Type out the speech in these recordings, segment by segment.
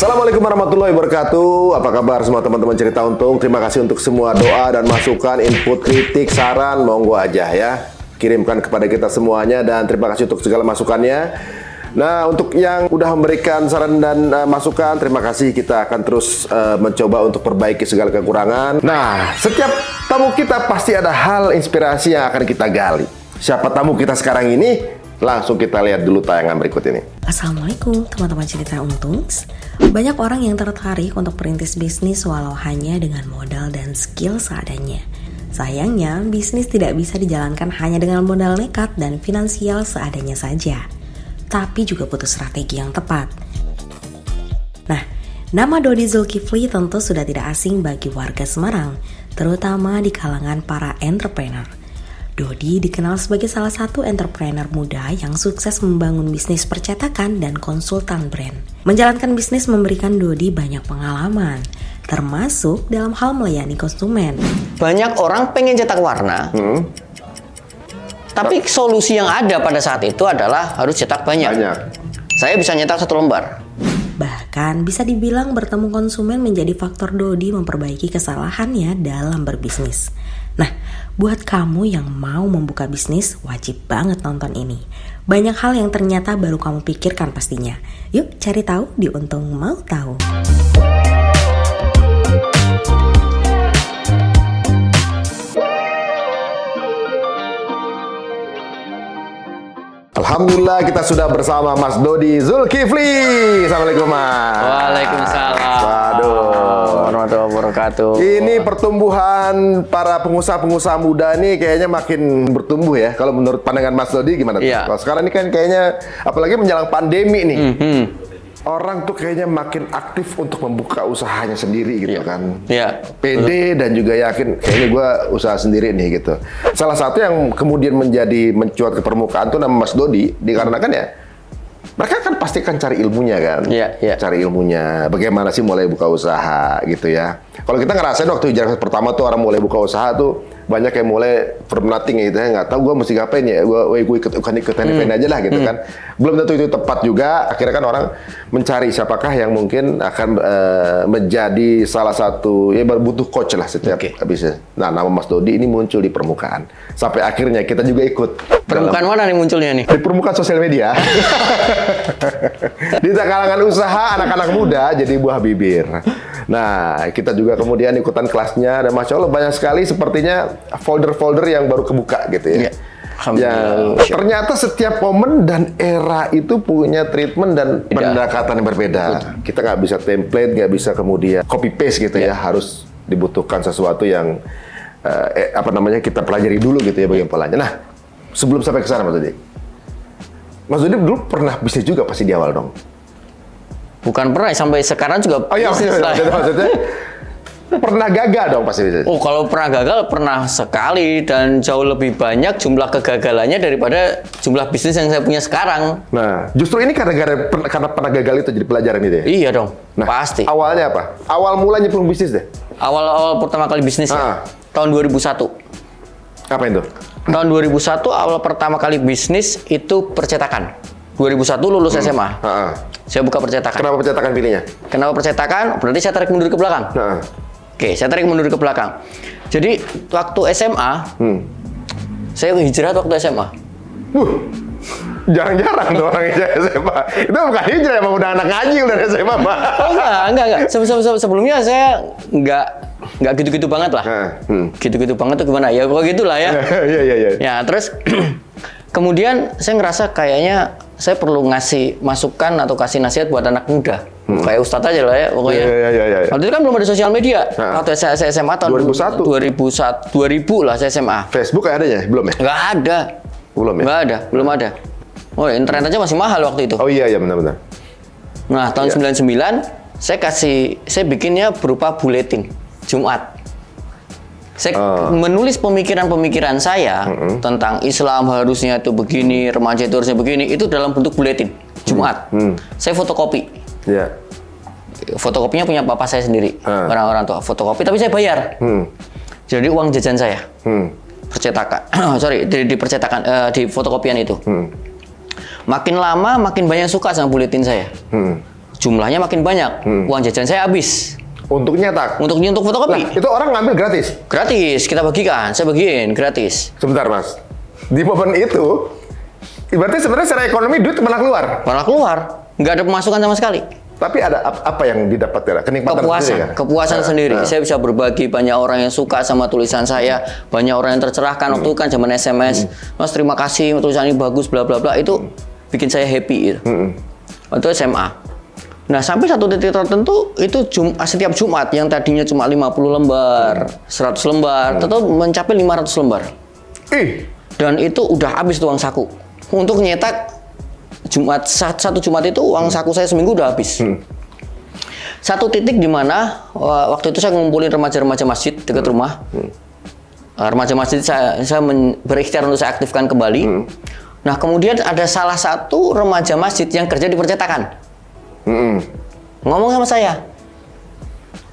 Assalamualaikum warahmatullahi wabarakatuh. Apa kabar semua teman-teman Cerita Untung? Terima kasih untuk semua doa dan masukan, input, kritik, saran, monggo aja ya. Kirimkan kepada kita semuanya dan terima kasih untuk segala masukannya. Nah, untuk yang udah memberikan saran dan masukan, terima kasih. Kita akan terus mencoba untuk perbaiki segala kekurangan. Nah, setiap tamu kita pasti ada hal inspirasi yang akan kita gali. Siapa tamu kita sekarang ini? Langsung kita lihat dulu tayangan berikut ini. Assalamualaikum teman-teman Cerita Untung. Banyak orang yang tertarik untuk merintis bisnis walau hanya dengan modal dan skill seadanya. Sayangnya, bisnis tidak bisa dijalankan hanya dengan modal nekat dan finansial seadanya saja, tapi juga butuh strategi yang tepat. Nah, nama Dodi Zulkifli tentu sudah tidak asing bagi warga Semarang, terutama di kalangan para entrepreneur. Dodi dikenal sebagai salah satu entrepreneur muda yang sukses membangun bisnis percetakan dan konsultan brand. Menjalankan bisnis memberikan Dodi banyak pengalaman, termasuk dalam hal melayani konsumen. Banyak orang pengen cetak warna, tapi solusi yang ada pada saat itu adalah harus cetak banyak. Saya bisa nyetak 1 lembar. Bahkan bisa dibilang bertemu konsumen menjadi faktor Dodi memperbaiki kesalahannya dalam berbisnis. Nah, buat kamu yang mau membuka bisnis, wajib banget nonton ini. Banyak hal yang ternyata baru kamu pikirkan pastinya. Yuk cari tahu di Untung Mau Tahu. Alhamdulillah kita sudah bersama Mas Dodi Zulkifli. Assalamualaikum Mas. Waalaikumsalam. Waduh. Warahmatullahi wabarakatuh. Ini pertumbuhan para pengusaha-pengusaha muda nih kayaknya makin bertumbuh ya. Kalau menurut pandangan Mas Dodi gimana tuh? Iya. Kalau sekarang ini kan kayaknya apalagi menjelang pandemi nih. Orang tuh kayaknya makin aktif untuk membuka usahanya sendiri gitu kan. Iya. Pede dan juga yakin kayaknya gue usaha sendiri nih gitu. Salah satu yang kemudian mencuat ke permukaan tuh nama Mas Dodi dikarenakan ya mereka kan pasti kan cari ilmunya kan. Iya. Cari ilmunya. Bagaimana sih mulai buka usaha gitu ya. Kalau kita ngerasain waktu hijrah pertama tuh orang mulai buka usaha tuh banyak yang mulai from nothing gitu ya, nggak tahu gue mesti ngapain ya, gue ikut event aja lah gitu kan. Belum tentu itu tepat juga, akhirnya kan orang mencari siapakah yang mungkin akan menjadi salah satu, ya butuh coach lah setiap bisnis. Nah, nama Mas Dodi ini muncul di permukaan, sampai akhirnya kita juga ikut. Permukaan mana nih munculnya nih? Di permukaan sosial media. Di kalangan usaha anak-anak muda jadi buah bibir. Nah, kita juga kemudian ikutan kelasnya dan Masya Allah banyak sekali sepertinya folder-folder yang baru kebuka gitu ya. Yang ternyata setiap momen dan era itu punya treatment dan pendekatan yang berbeda. Kita nggak bisa template, nggak bisa kemudian copy paste gitu ya. Harus dibutuhkan sesuatu yang kita pelajari dulu gitu ya bagian polanya. Nah, sebelum sampai ke sana Mas Dodi dulu pernah bisnis juga pasti di awal dong. Bukan pernah, sampai sekarang juga. Oh iya, maksudnya pernah gagal dong pasti. Oh, kalau pernah gagal, pernah sekali dan jauh lebih banyak jumlah kegagalannya daripada jumlah bisnis yang saya punya sekarang. Nah, justru ini karena pernah gagal itu jadi pelajaran itu ya? Iya dong, nah, pasti. Awalnya apa? Awal mula nyemplung bisnis deh? Awal pertama kali bisnis ya? Tahun 2001. Apa itu? Tahun 2001 awal pertama kali bisnis itu percetakan. 2001 lulus SMA. Saya buka percetakan. Kenapa percetakan pilihnya? Kenapa percetakan? Berarti saya tarik mundur ke belakang. Oke, saya tarik mundur ke belakang. Jadi waktu SMA, saya hijrah waktu SMA. Jarang-jarang tuh orang hijrah SMA. Itu bukan hijrah, emang udah anak ngaji udah SMA, Pak. Oh enggak. Sebelumnya saya enggak gitu-gitu banget lah. Gitu-gitu banget tuh gimana? Ya kok gitulah ya. Iya. Ya, terus kemudian saya ngerasa kayaknya saya perlu ngasih masukan atau kasih nasihat buat anak muda. Kayak Ustadz aja lah ya pokoknya. Iya. Waktu itu kan belum ada sosial media. Waktu saya SMA tahun 2000 lah saya SMA. Facebook ada ya? Belum ya? Nggak ada. Belum ada. Oh, internet aja masih mahal waktu itu. Oh iya, benar. Nah, tahun 99 saya bikinnya berupa buletin Jumat. Saya menulis pemikiran-pemikiran saya tentang Islam harusnya itu begini, remaja itu harusnya begini, itu dalam bentuk buletin Jumat. Saya fotokopi. Iya. Fotokopinya punya papa saya sendiri, orang-orang tua fotokopi, tapi saya bayar. Jadi uang jajan saya. Percetakan, di percetakan, di fotokopian itu. Makin lama makin banyak suka sama buletin saya. jumlahnya makin banyak. Uang jajan saya habis. Untuk nyetak? Untuk fotokopi. Nah, itu orang ngambil gratis? Gratis, kita bagikan. Saya bagiin, gratis. Sebentar, Mas. Di momen itu, berarti sebenarnya secara ekonomi duit malah keluar? Malah keluar. Nggak ada pemasukan sama sekali. Tapi ada apa yang didapat ya? Kenikmatan kepuasan, sendiri, kepuasan sendiri. Saya bisa berbagi, banyak orang yang suka sama tulisan saya, banyak orang yang tercerahkan. Waktu itu kan zaman SMS, Mas terima kasih tulisan ini bagus, bla bla bla. Itu bikin saya happy. Gitu. Waktu SMA. Nah, sampai satu titik tertentu itu setiap Jumat yang tadinya cuma 50 lembar, 100 lembar, tetap mencapai 500 lembar. Dan itu udah habis uang saku. Untuk nyetak satu Jumat itu uang saku saya seminggu udah habis. Satu titik di mana waktu itu saya ngumpulin remaja-remaja masjid dekat rumah. Remaja masjid saya berikhtiar untuk saya aktifkan kembali. Nah, kemudian ada salah satu remaja masjid yang kerja di percetakan. Ngomong sama saya,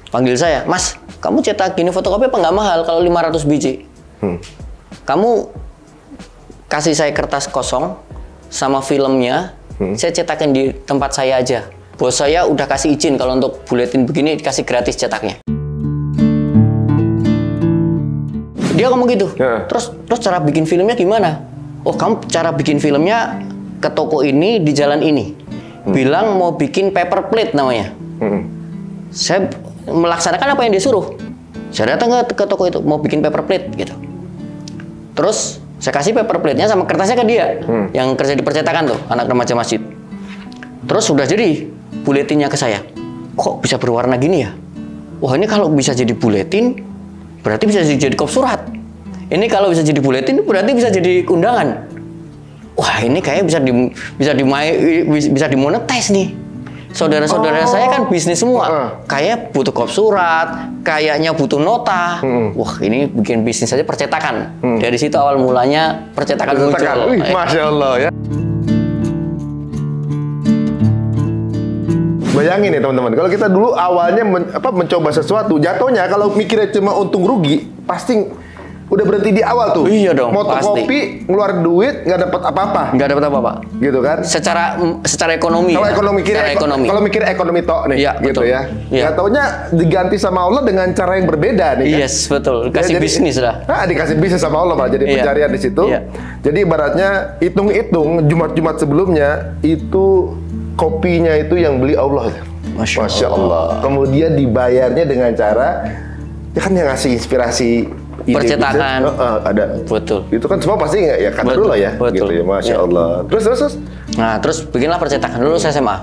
panggil saya, Mas, kamu cetak gini fotokopi apa nggak mahal kalau 500 biji? Kamu kasih saya kertas kosong sama filmnya, saya cetakin di tempat saya aja. Bos saya udah kasih izin kalau untuk buletin begini dikasih gratis cetaknya. Dia ngomong gitu. Terus cara bikin filmnya gimana? Oh, kamu cara bikin filmnya ke toko ini di jalan ini. Bilang mau bikin paper plate namanya. Saya melaksanakan apa yang disuruh. Saya datang ke toko itu mau bikin paper plate gitu. Terus saya kasih paper plate-nya sama kertasnya ke dia yang kerja di percetakan tuh, anak remaja masjid. Terus sudah jadi buletinnya ke saya. Kok bisa berwarna gini ya? Wah, ini kalau bisa jadi buletin berarti bisa jadi kop surat. Ini kalau bisa jadi buletin berarti bisa jadi undangan. Wah, ini kayaknya bisa dimonetize nih. Saudara-saudara saya kan bisnis semua. Kayak butuh kop surat, kayaknya butuh nota. Wah, ini bikin bisnis aja percetakan. Dari situ awal mulanya percetakan muncul. Masya Allah ya. Bayangin nih teman-teman, kalau kita dulu awalnya mencoba sesuatu, jatuhnya kalau mikirnya cuma untung rugi, pasti udah berhenti di awal tuh. Iya dong, fotokopi, ngeluar duit, nggak dapat apa-apa. Nggak dapat apa-apa. Gitu kan? Secara ekonomi. Kalau ekonomi, kalau mikir ekonomi tok nih, ya, gitu betul. ya. Nggak taunya diganti sama Allah dengan cara yang berbeda nih. Kan? Yes, betul. Kasih bisnis lah. Nah, dikasih bisnis sama Allah malah jadi pencarian di situ. Jadi ibaratnya hitung-hitung Jumat-Jumat sebelumnya itu kopinya itu yang beli Allah. Masya Allah. Kemudian dibayarnya dengan cara ya kan yang ngasih inspirasi percetakan ada. Betul. Itu kan semua pasti ya kan dulu lah ya. Betul. Gitu ya. Masya Allah. Terus. Nah, terus bikinlah percetakan dulu saya SMA.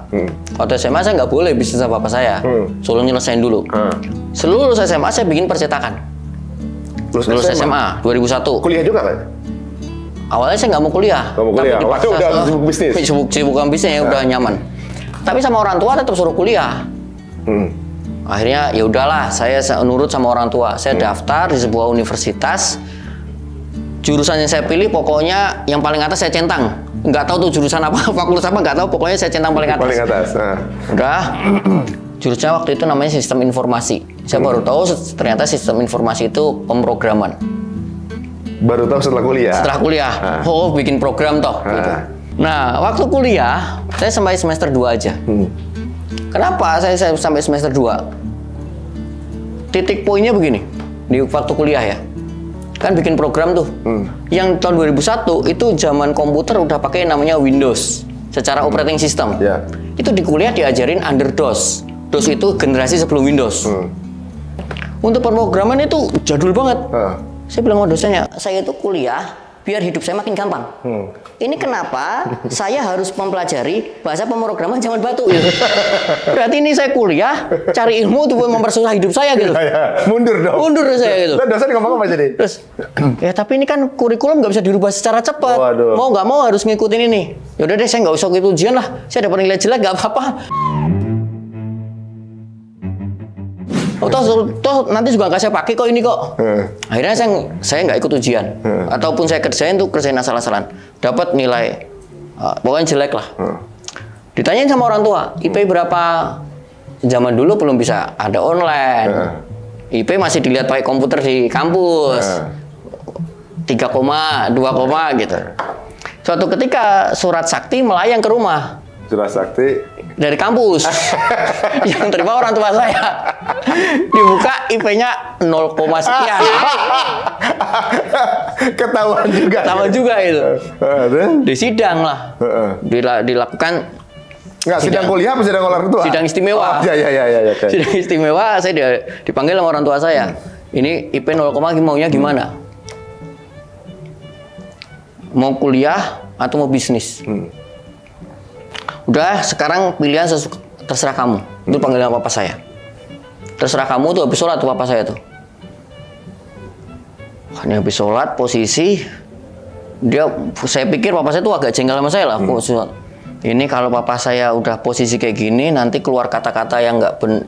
Waktu SMA saya nggak boleh bisnis sama bapak saya. Suruh nyelesain dulu. Seluruh SMA saya bikin percetakan. Lulus SMA 2001. Kuliah juga kan? Awalnya saya nggak mau kuliah. Tapi dipaksa udah sibuk bisnis. Sibukan bisnis ya udah nyaman. Tapi sama orang tua tetap suruh kuliah. Akhirnya ya udahlah, saya nurut sama orang tua. Saya daftar di sebuah universitas. Jurusan yang saya pilih pokoknya yang paling atas saya centang. Nggak tahu tuh jurusan apa, fakultas apa nggak tahu. Pokoknya saya centang paling atas. Paling atas. Udah. Jurusannya waktu itu namanya sistem informasi. Saya baru tahu ternyata sistem informasi itu pemrograman. Baru tahu setelah kuliah. Setelah kuliah. Oh, bikin program toh. Gitu. Nah, waktu kuliah saya sampai semester 2 aja. Kenapa saya sampai semester 2? Titik poinnya begini, di waktu kuliah ya. Kan bikin program tuh. Yang tahun 2001 itu zaman komputer udah pakai namanya Windows secara operating system. Itu di kuliah diajarin under DOS. DOS itu generasi sebelum Windows. Untuk pemrograman itu jadul banget. Saya bilang sama dosennya, saya itu kuliah biar hidup saya makin gampang. Ini kenapa saya harus mempelajari bahasa pemrograman zaman batu gitu. Berarti ini saya kuliah cari ilmu untuk mempersusah hidup saya gitu. Mundur dong. Mundur saya gitu. Lah dosen ngomong apa jadi? Terus ya tapi ini kan kurikulum nggak bisa dirubah secara cepat. Mau nggak mau harus ngikutin ini. Ya udah deh saya nggak usah ikut ujian lah. Saya dapat nilai jelek nggak apa-apa. Oh, toh nanti juga nggak saya pakai kok ini kok. Akhirnya saya nggak ikut ujian. Ataupun saya kerjain asal-asalan. Dapat nilai pokoknya jelek lah. Ditanyain sama orang tua, IP berapa? Zaman dulu belum bisa ada online. IP masih dilihat pakai komputer di kampus. 3, 2 gitu. Suatu ketika surat sakti melayang ke rumah. Surat sakti dari kampus. Yang terima orang tua saya. Dibuka IP-nya 0, sekian. Ketahuan juga. Ketahuan juga itu. Di sidang lah. Dilakukan. Nggak, sidang kuliah apa sidang orang tua? Sidang istimewa. Oh, iya. Sidang istimewa, saya dipanggil sama orang tua saya. Ini IP 0, maunya gimana? Mau kuliah atau mau bisnis? Udah, sekarang pilihan terserah kamu. Itu panggilan papa saya. Terserah kamu tuh habis sholat tuh papa saya tuh. Ini habis sholat posisi saya pikir papa saya tuh agak jengkel sama saya lah. Ini kalau papa saya udah posisi kayak gini, nanti keluar kata-kata yang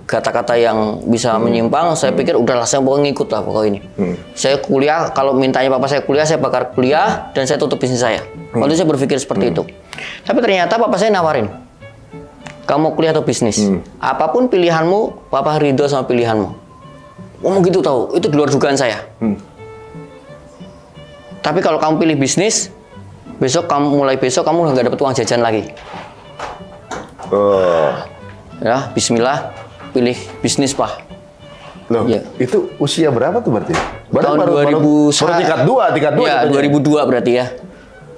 kata-kata yang bisa menyimpang. Saya pikir udahlah, saya mau ngikut lah pokoknya ini. Saya kuliah, kalau mintanya papa saya kuliah, saya bakal kuliah dan saya tutup bisnis saya. Waktu itu saya berpikir seperti itu. Tapi ternyata papa saya nawarin, kamu kuliah atau bisnis? Apapun pilihanmu, papa ridho sama pilihanmu. Ngomong gitu tahu, itu di luar dugaan saya. Tapi kalau kamu pilih bisnis, mulai besok kamu nggak dapat uang jajan lagi. Ya, bismillah, pilih bisnis Pak. Loh, ya. Itu usia berapa tuh berarti? Tahun 2000. Baru tingkat 2 ya, 2002 berarti ya.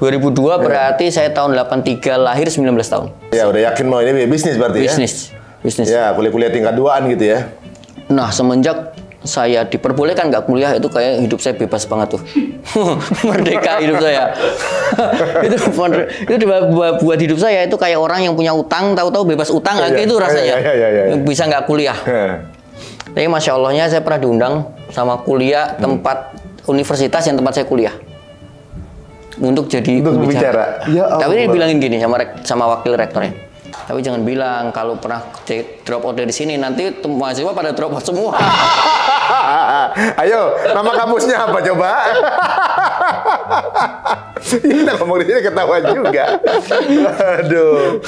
2002 berarti saya tahun 83, lahir 19 tahun. Ya, udah yakin mau ini bisnis berarti bisnis. ya? Bisnis. Ya, kuliah tingkat 2-an gitu ya. Nah, semenjak saya diperbolehkan nggak kuliah, itu kayak hidup saya bebas banget tuh. Merdeka hidup saya. itu buat hidup saya itu kayak orang yang punya utang, tahu-tahu bebas utang, itu rasanya. Bisa nggak kuliah. Tapi Masya Allahnya saya pernah diundang sama kuliah tempat universitas yang tempat saya kuliah. Untuk jadi pembicara. Ya, tapi dia bilangin gini sama wakil rektornya. Tapi jangan bilang kalau pernah drop out dari sini, nanti mahasiswa pada drop out semua. Ayo, nama kampusnya apa coba? Kita ngomong di sini ketahuan juga. Aduh.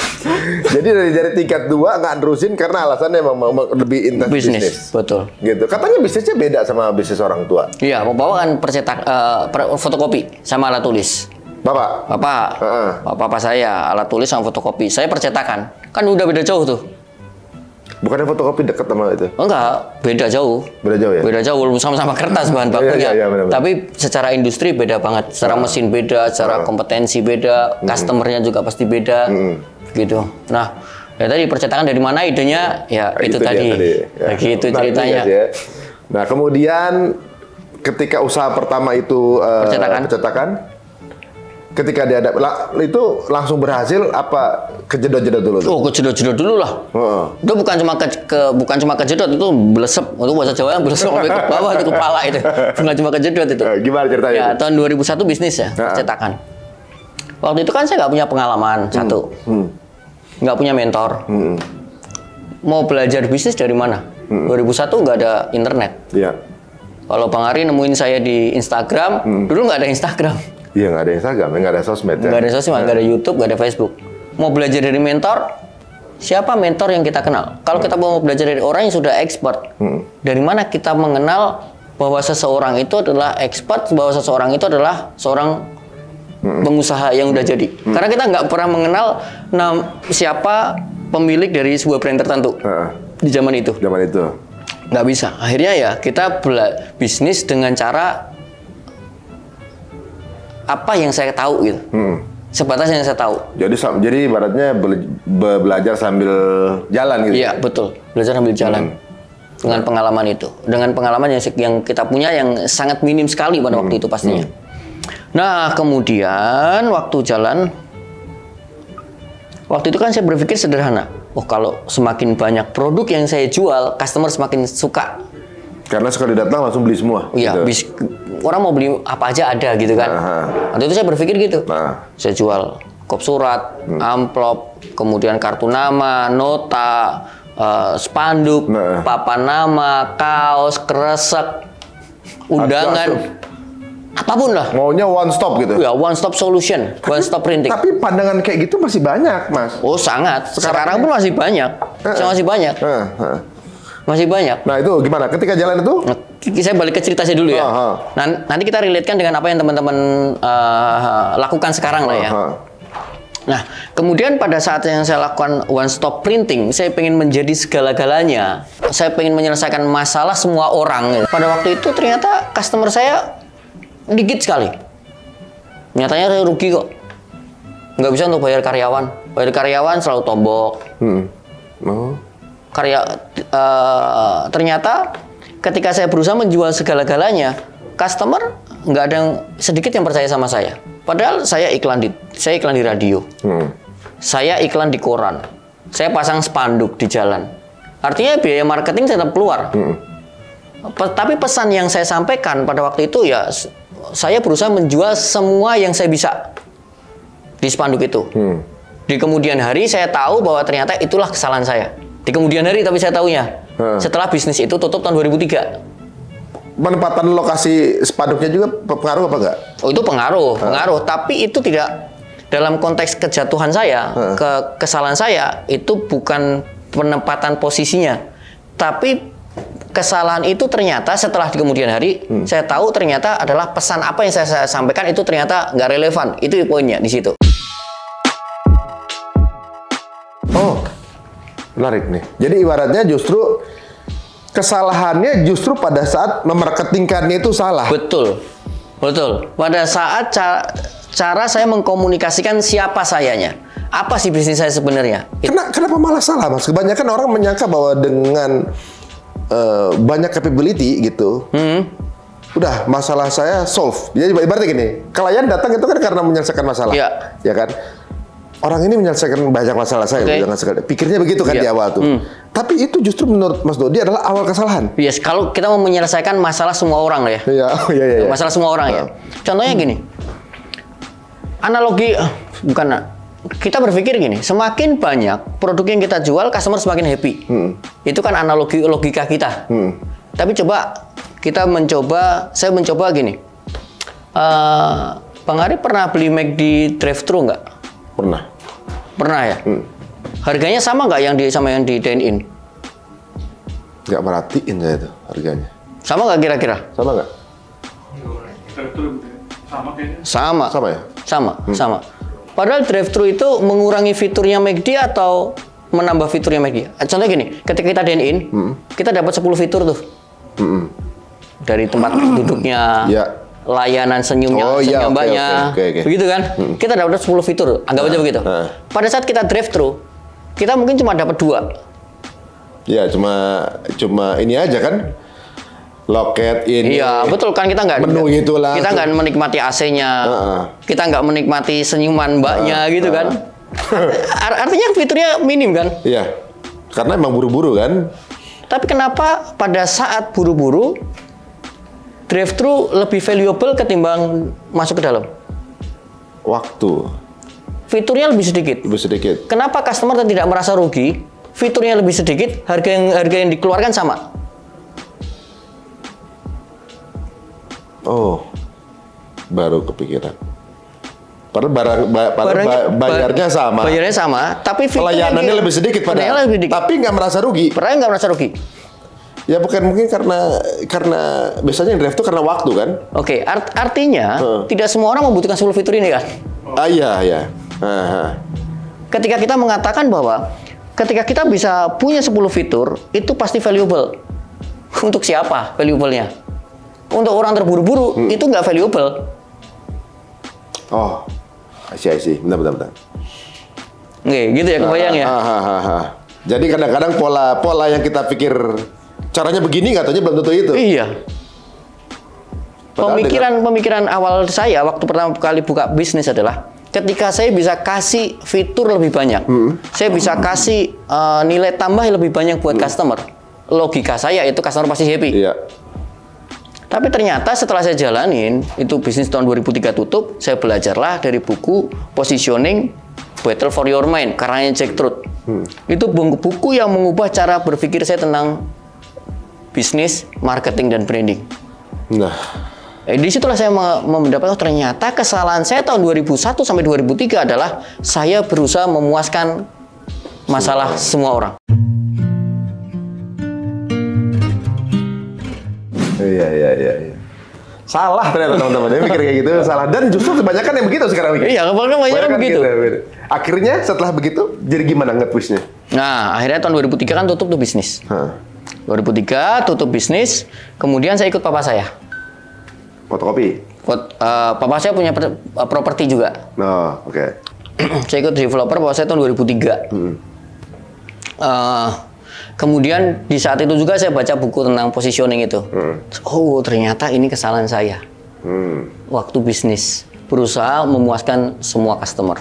Jadi dari tingkat 2 nggak nerusin karena alasannya memang lebih intens bisnis. Betul. Gitu. Katanya bisnisnya beda sama bisnis orang tua. Iya, bapak kan fotokopi sama alat tulis. Bapak saya alat tulis sama fotokopi. Saya percetakan. Kan udah beda jauh tuh. Bukannya fotokopi dekat sama itu? Enggak, beda jauh. Beda jauh ya? Beda jauh, walaupun sama-sama kertas bahan bakunya. Bener. Tapi secara industri beda banget. Secara mesin beda, secara kompetensi beda, customernya juga pasti beda. Gitu. Nah, ya tadi percetakan dari mana idenya? Ya itu tadi. Ya. Gitu ceritanya. Ya. Nah, kemudian ketika usaha pertama itu percetakan, ketika dia ada itu langsung berhasil apa kejedot-jedot dulu? Oh, kejedot-jedot dulu lah. Itu bukan cuma kejedot, itu belesep. Untuk bahasa Jawa yang belesep sampai ke bawah itu kepala itu. Bukan cuma kejedot itu. Gimana ceritanya? Ya, tahun 2001 bisnis ya, percetakan. Waktu itu kan saya nggak punya pengalaman satu. Nggak punya mentor. Mau belajar bisnis dari mana? 2001 nggak ada internet. Iya. Kalau Bang Ari nemuin saya di Instagram, dulu nggak ada Instagram. Iya, nggak ada Instagram, nggak ada sosmed. Nggak ada sosmed, nggak ada YouTube, nggak ada Facebook. Mau belajar dari mentor, siapa mentor yang kita kenal? Kalau kita mau belajar dari orang yang sudah expert, dari mana kita mengenal bahwa seseorang itu adalah expert, bahwa seseorang itu adalah seorang pengusaha yang udah jadi? Karena kita nggak pernah mengenal siapa pemilik dari sebuah brand tertentu di zaman itu. Nggak bisa. Akhirnya ya kita bisnis dengan cara apa yang saya tahu gitu. Sebatas yang saya tahu. Jadi ibaratnya belajar sambil jalan gitu. Iya, betul. Belajar sambil jalan. Dengan pengalaman itu. Dengan pengalaman yang kita punya yang sangat minim sekali pada waktu itu pastinya. Nah, kemudian waktu itu kan saya berpikir sederhana. Oh, kalau semakin banyak produk yang saya jual, customer semakin suka. Karena sekali datang langsung beli semua. Iya, gitu. Orang mau beli apa aja ada gitu kan. Waktu itu saya berpikir gitu. Saya jual kop surat, amplop, kemudian kartu nama, nota, spanduk, papan nama, kaos, kresek, undangan, apapun lah. Maunya one stop gitu. Ya, one stop solution, one stop printing. Tapi pandangan kayak gitu masih banyak, Mas. Oh, sangat. Sekarang pun masih banyak. Masih banyak. Masih banyak. Nah, itu gimana? Ketika jalan itu? Saya balik ke cerita saya dulu ya. Nanti kita relatekan dengan apa yang teman-teman lakukan sekarang lah ya. Nah, kemudian pada saat yang saya lakukan one stop printing, saya pengen menjadi segala-galanya. Saya pengen menyelesaikan masalah semua orang. Pada waktu itu ternyata customer saya dikit sekali. Nyatanya saya rugi kok. Nggak bisa untuk bayar karyawan. Bayar karyawan selalu tombok. Ternyata ketika saya berusaha menjual segala-galanya, customer nggak ada yang sedikit yang percaya sama saya. Padahal saya iklan di radio, saya iklan di koran, saya pasang spanduk di jalan. Artinya biaya marketing saya tetap keluar. Tapi pesan yang saya sampaikan pada waktu itu ya, saya berusaha menjual semua yang saya bisa di spanduk itu. Di kemudian hari saya tahu bahwa ternyata itulah kesalahan saya. Di kemudian hari tapi saya tahunya setelah bisnis itu tutup tahun 2003. Penempatan lokasi spanduknya juga pengaruh apa enggak? Oh, itu pengaruh. Tapi itu tidak dalam konteks kejatuhan saya, kesalahan saya itu bukan penempatan posisinya. Tapi kesalahan itu ternyata setelah di kemudian hari saya tahu ternyata adalah pesan apa yang saya sampaikan itu ternyata nggak relevan. Itu poinnya di situ. Oh, menarik nih. Jadi ibaratnya justru kesalahannya justru pada saat memarketingkannya itu salah. Betul. Pada saat cara saya mengkomunikasikan siapa sayanya, apa sih bisnis saya sebenarnya. Kenapa malah salah, Mas? Kebanyakan orang menyangka bahwa dengan banyak capability gitu, udah masalah saya solve. Jadi ibaratnya gini, klien datang itu kan karena menyelesaikan masalah, ya kan? Orang ini menyelesaikan banyak masalah saya, pikirnya begitu kan di awal tuh. Tapi itu justru menurut Mas Dodi adalah awal kesalahan. Yes, kalau kita mau menyelesaikan masalah semua orang ya. Iya. Masalah semua orang ya. Contohnya gini, analogi kita berpikir gini, semakin banyak produk yang kita jual, customer semakin happy. Itu kan analogi logika kita. Tapi saya mencoba gini. Bang Ari pernah beli McD drive-thru nggak? Pernah ya? Harganya sama nggak sama yang di dine-in? Nggak merhatiin saya itu harganya. Sama nggak kira-kira? Sama nggak? Sama ya? Sama. Padahal drive-thru itu mengurangi fiturnya McD atau menambah fiturnya McD? Contohnya gini, ketika kita dine-in, kita dapat 10 fitur tuh. Dari tempat duduknya, layanan senyumnya, mbaknya, begitu kan? Kita dapat 10 fitur, anggap aja begitu. Pada saat kita drive-thru, kita mungkin cuma dapat 2. Ya, cuma ini aja kan? Loket ini. Iya, betul kan, kita nggak menu itulah. Kita nggak menikmati AC-nya, kita nggak menikmati senyuman mbaknya gitu kan. Artinya fiturnya minim kan? Iya, karena emang buru-buru kan. Tapi kenapa pada saat buru-buru drive-thru lebih valuable ketimbang masuk ke dalam? Waktu. Fiturnya lebih sedikit. Kenapa customer tidak merasa rugi? Fiturnya lebih sedikit, harga yang dikeluarkan sama. Oh, baru kepikiran. Padahal bayarnya sama. Bayarnya sama, tapi pelayanannya lebih sedikit padahal. Tapi nggak merasa rugi. Ya bukan mungkin karena biasanya yang drive itu karena waktu kan. Oke, artinya tidak semua orang membutuhkan 10 fitur ini kan? Iya. Ketika kita mengatakan bahwa ketika kita bisa punya 10 fitur, itu pasti valuable. Untuk siapa valuable-nya? Untuk orang terburu-buru, itu nggak valuable. Oh, I see. Benar. Oke, gitu ya, kebayang ya? Jadi kadang-kadang pola yang kita pikir caranya begini, nggak taunya belum tentu itu. Iya. Pemikiran awal saya waktu pertama kali buka bisnis adalah ketika saya bisa kasih fitur lebih banyak, saya bisa kasih nilai tambah lebih banyak buat customer. Logika saya itu customer pasti happy. Iya. Tapi ternyata setelah saya jalanin, itu bisnis tahun 2003 tutup, saya belajarlah dari buku Positioning Battle for Your Mind, karangannya Jack Truth. Itu buku yang mengubah cara berpikir saya tentang bisnis, marketing, dan branding. Nah, di situlah saya mendapat ternyata kesalahan saya tahun 2001 sampai 2003 adalah saya berusaha memuaskan masalah semua orang. Iya. Salah ternyata teman-teman. Dia mikir kayak gitu, salah. Dan justru kebanyakan yang begitu sekarang mikir. Iya, kebanyakan begitu. Gitu. Akhirnya setelah begitu, jadi gimana nge-pushnya? Nah, akhirnya tahun 2003 kan tutup tuh bisnis. 2003 tutup bisnis, kemudian saya ikut papa saya. Fotokopi? Papa saya punya properti juga. Oh, oke. Saya ikut developer papa saya tahun 2003. Kemudian di saat itu juga saya baca buku tentang positioning itu. Oh, ternyata ini kesalahan saya. Waktu bisnis, berusaha memuaskan semua customer.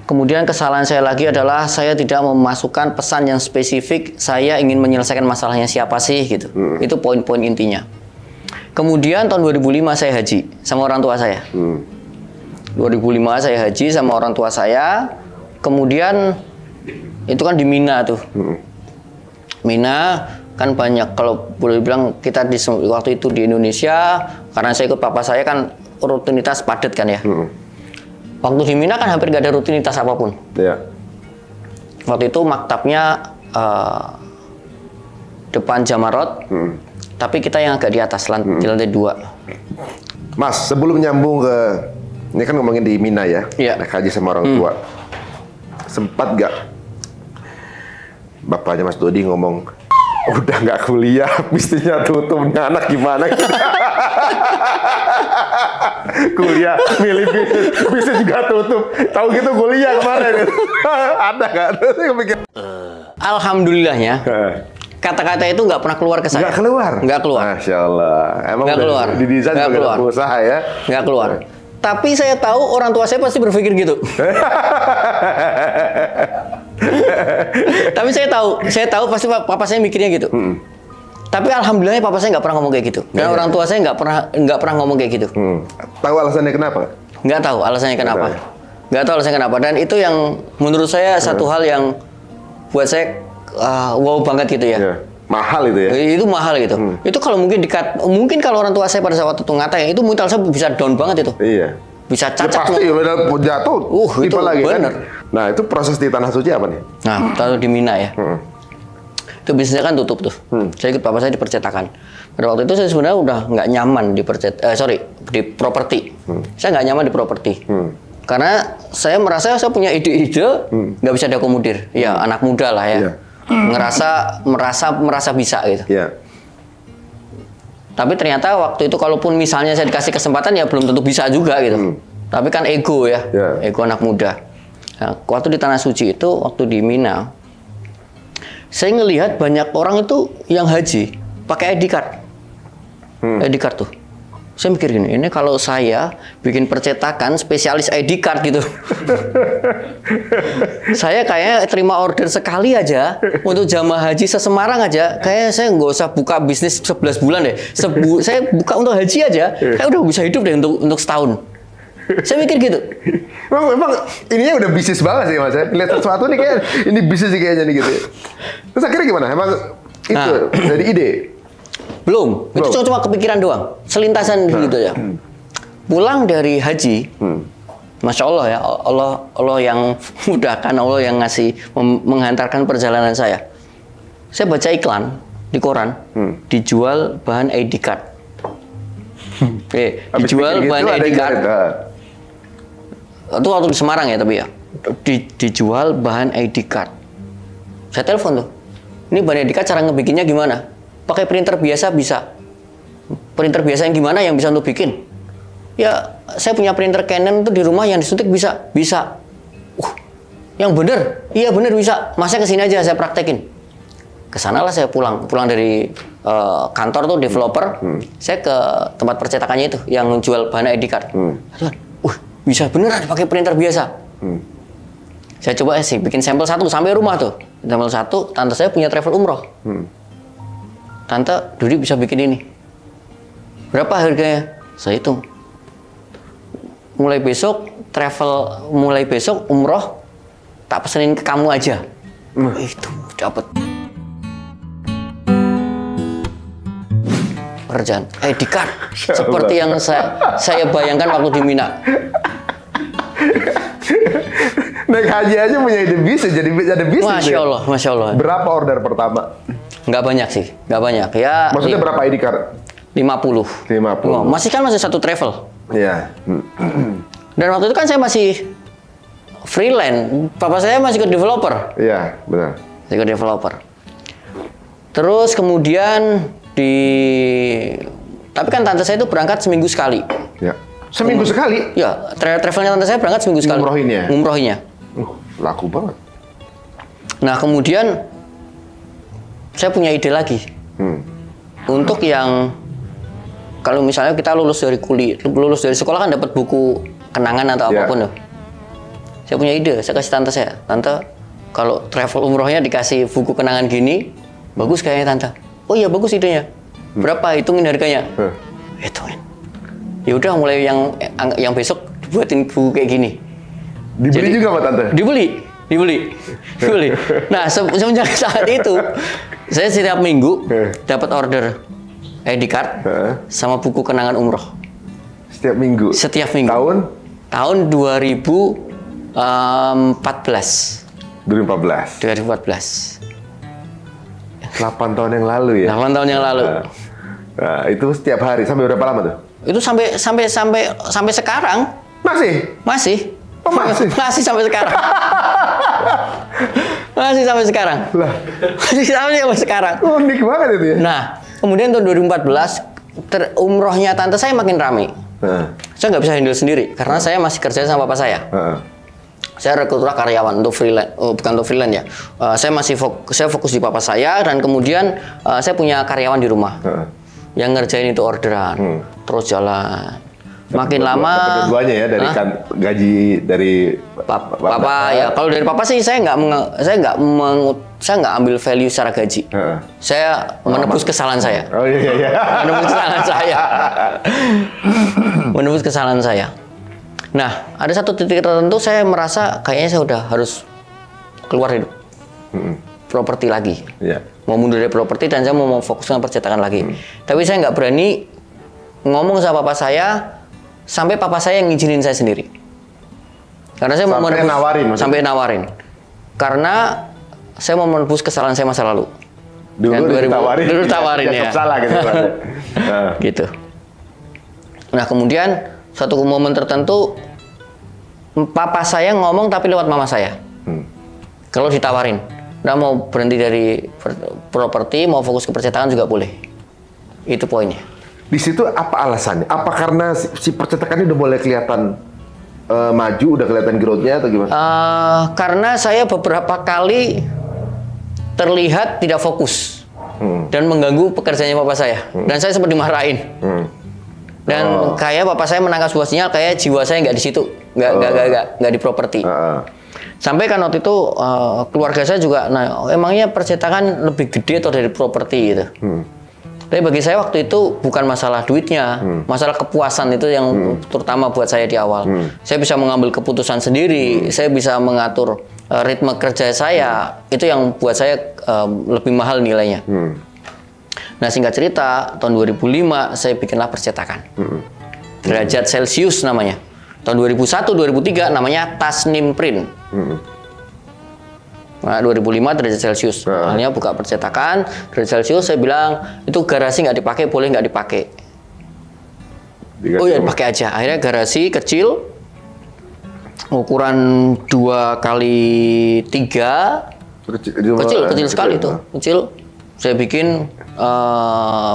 Kemudian kesalahan saya lagi adalah saya tidak memasukkan pesan yang spesifik. Saya ingin menyelesaikan masalahnya siapa sih gitu. Itu poin-poin intinya. Kemudian tahun 2005 saya haji sama orang tua saya. 2005 saya haji sama orang tua saya. Kemudian itu kan di Mina tuh. Mina kan banyak, kalau boleh bilang kita di waktu itu di Indonesia, karena saya ikut papa saya kan rutinitas padat kan ya. Waktu di Mina kan hampir gak ada rutinitas apapun. Waktu itu maktabnya depan Jamarot, tapi kita yang agak di atas di lantai 2. Mas, sebelum nyambung ke ini kan ngomongin di Mina ya, naik haji sama orang tua. Sempat gak bapaknya Mas Dodi ngomong, udah nggak kuliah, bisnisnya tutup, anak gimana? Kuliah, milih bisnis juga tutup. Tahu gitu kuliah kemarin. Ada nggak? Alhamdulillahnya, kata-kata itu nggak pernah keluar ke saya. Nggak keluar? Nggak keluar. Masya Allah. Emang nggak keluar. Di desain juga pengusaha ya? Nggak keluar. Tapi saya tahu orang tua saya pasti berpikir gitu. Tapi saya tahu pasti papa saya mikirnya gitu. Tapi alhamdulillah papa saya nggak pernah ngomong kayak gitu. Dan orang tua saya nggak pernah ngomong kayak gitu. Tahu alasannya kenapa? Nggak tahu alasannya kenapa. Nggak tahu alasannya kenapa. Dan itu yang menurut saya satu hal yang buat saya wow banget gitu ya. Mahal itu ya? Itu mahal gitu. Itu kalau mungkin kalau orang tua saya pada saat itu ngatain, itu mental saya bisa down banget itu. Iya. Bisa cacat. Ya, pasti udah jatuh. Itu lagi bener. Kan? Nah, itu proses di Tanah Suci apa nih? Nah, taruh di Mina ya. Itu bisnisnya kan tutup tuh. Saya ikut papa saya di percetakan. Pada waktu itu saya sebenarnya udah nggak nyaman di di properti. Saya nggak nyaman di properti. Karena saya merasa saya punya ide-ide nggak bisa diakomodir. Ya, anak muda lah ya. Merasa bisa gitu. Tapi ternyata waktu itu kalaupun misalnya saya dikasih kesempatan ya belum tentu bisa juga gitu. Tapi kan ego ya, ego anak muda. Nah, waktu di Tanah Suci itu, waktu di Mina, saya ngelihat banyak orang itu yang haji pakai ID card. ID card tuh. Saya mikir gini, ini kalau saya bikin percetakan spesialis ID card gitu. Saya kayaknya terima order sekali aja untuk jamaah haji se-Semarang aja. Kayaknya saya nggak usah buka bisnis 11 bulan deh. Saya buka untuk haji aja, kayak udah bisa hidup deh untuk setahun. Saya mikir gitu. Memang ininya udah bisnis banget sih Mas. Lihat sesuatu nih kayak ini bisnis sih kayaknya nih gitu. Terus akhirnya gimana? Emang itu dari ide? Belum. Itu cuma kepikiran doang, selintasan gitu ya. Pulang dari haji, Masya Allah ya, Allah yang mudahkan, Allah yang ngasih menghantarkan perjalanan saya. Saya baca iklan di koran, dijual bahan ID card. Dijual bahan ID card. Itu waktu di Semarang ya tapi ya. Dijual bahan ID card. Saya telepon tuh. Ini bahan ID card cara ngebikinnya gimana? Pakai printer biasa bisa. Printer biasa yang gimana yang bisa untuk bikin? Ya, saya punya printer Canon itu di rumah yang disuntik bisa. Yang bener? Iya bener bisa. Masnya kesini aja saya praktekin. Kesanalah saya pulang dari kantor tuh developer. Saya ke tempat percetakannya itu yang jual bahan ID card. Bisa beneran pakai printer biasa. Saya coba sih bikin sampel 1 sampai rumah tuh. Sampel 1, tante saya punya travel umroh. Tante, Dodi bisa bikin ini. Berapa harganya? Saya hitung. Mulai besok umroh tak pesenin ke kamu aja. Itu dapat pekerjaan ID card seperti yang saya bayangkan waktu di Mina. Naik haji aja punya ide bisnis, jadi ada bisnis. Masya Allah. Berapa order pertama? Nggak banyak sih, nggak banyak. Ya. Maksudnya berapa ID card? 50. Masih satu travel. Iya. Dan waktu itu kan saya masih freelance. Papa saya masih ke developer. Iya, benar. Masih ke developer. Terus kemudian tapi kan tante saya itu berangkat seminggu sekali. Ya. Seminggu sekali? Ya, travelnya tante saya berangkat seminggu sekali. Ngumrohinnya. Laku banget. Nah, kemudian saya punya ide lagi. Untuk yang kalau misalnya kita lulus dari sekolah kan dapat buku kenangan atau apapun tuh. Saya punya ide, saya kasih tante saya. Tante, kalau travel umrohnya dikasih buku kenangan gini, bagus kayaknya tante. Oh iya, bagus idenya. Berapa? Hitungin harganya. Hitungin. Ya udah, mulai yang besok dibuatin buku kayak gini. Dibeli juga sama tante? Dibeli. Nah, semenjak saat itu saya setiap minggu dapat order ID card sama buku kenangan umroh. Setiap minggu? Setiap minggu. Tahun 2014. 2014. 8 tahun yang lalu ya? 8 tahun yang lalu. Nah, itu setiap hari sampai berapa lama tuh? Itu sampai sekarang. Masih. Oh, masih? Masih sampai sekarang. Masih sampai sekarang. Lah. Masih sampai sekarang. Unik banget itu ya. Nah, kemudian tahun 2014 umrohnya tante saya makin ramai. Saya nggak bisa handle sendiri karena saya masih kerja sama papa saya. Saya rekrut karyawan untuk freelance, bukan untuk freelance ya. Saya fokus di papa saya dan kemudian saya punya karyawan di rumah yang ngerjain itu orderan, terus jalan. Makin lama. Keduanya ya dari gaji dari papa ya. Kalau dari papa sih saya nggak ambil value secara gaji. Saya menebus kesalahan saya. Oh iya. Menebus kesalahan saya. Nah, ada satu titik tertentu saya merasa kayaknya saya udah harus keluar dari properti lagi. Mau mundur dari properti dan saya mau fokus dengan percetakan lagi. Tapi saya nggak berani ngomong sama papa saya sampai papa saya yang ngizinin saya sendiri. Karena saya sampai nawarin. Karena saya mau menebus kesalahan saya masa lalu. Dulu ditawarin ya. Salah gitu. Gitu. Nah, kemudian suatu momen tertentu papa saya ngomong tapi lewat mama saya. Kalau ditawarin, nggak mau berhenti dari properti, mau fokus ke percetakan juga boleh. Itu poinnya. Di situ apa alasannya? Apa karena si percetakan ini udah mulai kelihatan maju, udah kelihatan growth-nya atau gimana? Karena saya beberapa kali terlihat tidak fokus dan mengganggu pekerjaannya papa saya. Dan saya sempat dimarahin. Dan kayak bapak saya menangkap sebuah sinyal kayak jiwa saya nggak di situ, nggak di properti. Sampai kan waktu itu keluarga saya juga, emangnya percetakan lebih gede atau dari properti gitu. Tapi bagi saya waktu itu bukan masalah duitnya, masalah kepuasan itu yang terutama buat saya di awal. Saya bisa mengambil keputusan sendiri, saya bisa mengatur ritme kerja saya, itu yang buat saya lebih mahal nilainya. Nah, singkat cerita, tahun 2005 saya bikinlah percetakan. Derajat Celcius namanya. Tahun 2001-2003 namanya Tasnim Print. Nah, 2005 derajat Celcius. Akhirnya buka percetakan, derajat Celcius saya bilang, itu garasi nggak dipakai, boleh nggak dipakai? Oh ya, dipakai aja. Akhirnya garasi kecil, ukuran 2x3. Kecil sekali tuh. Kecil. Saya bikin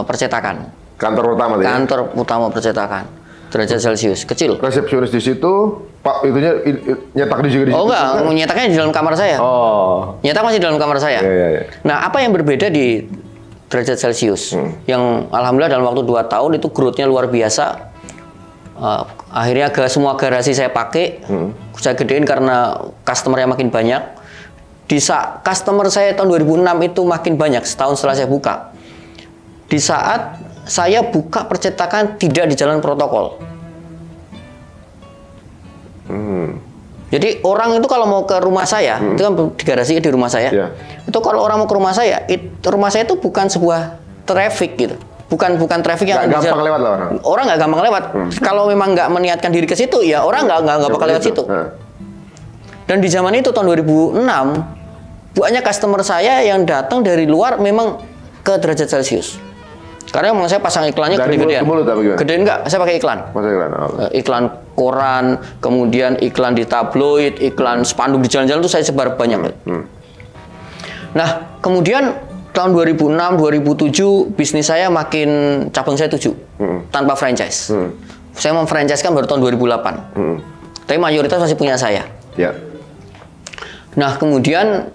percetakan. Kantor utama ya? Kantor utama percetakan. Derajat Celcius, kecil. Resepsionis di situ, Pak, itunya nyetak di situ? Oh enggak, nyetaknya di dalam kamar saya. Nyetak masih di dalam kamar saya. Nah, apa yang berbeda di derajat Celcius? Yang alhamdulillah dalam waktu 2 tahun itu growth-nya luar biasa. Akhirnya semua garasi saya pakai, saya gedein karena customer-nya makin banyak. Di saat customer saya tahun 2006 itu makin banyak setahun setelah saya buka. Di saat saya buka percetakan tidak di jalan protokol. Jadi orang itu kalau mau ke rumah saya, itu kan di garasi di rumah saya. Itu kalau orang mau ke rumah saya itu bukan sebuah traffic gitu. Bukan traffic yang gampang lewat lah orang. Orang nggak gampang lewat. Kalau memang nggak meniatkan diri ke situ, ya orang nggak bakal lewat situ. Dan di zaman itu tahun 2006 banyak customer saya yang datang dari luar memang ke derajat Celcius. Karena memang saya pasang iklannya gede-gedean. Gede enggak? Saya pakai iklan. Iklan koran, kemudian iklan di tabloid, iklan spanduk di jalan-jalan itu saya sebar banyak. Nah, kemudian tahun 2006, 2007 bisnis saya makin cabang saya 7 tanpa franchise. Saya memfranchise-kan baru tahun 2008. Tapi mayoritas masih punya saya. Ya. Nah, kemudian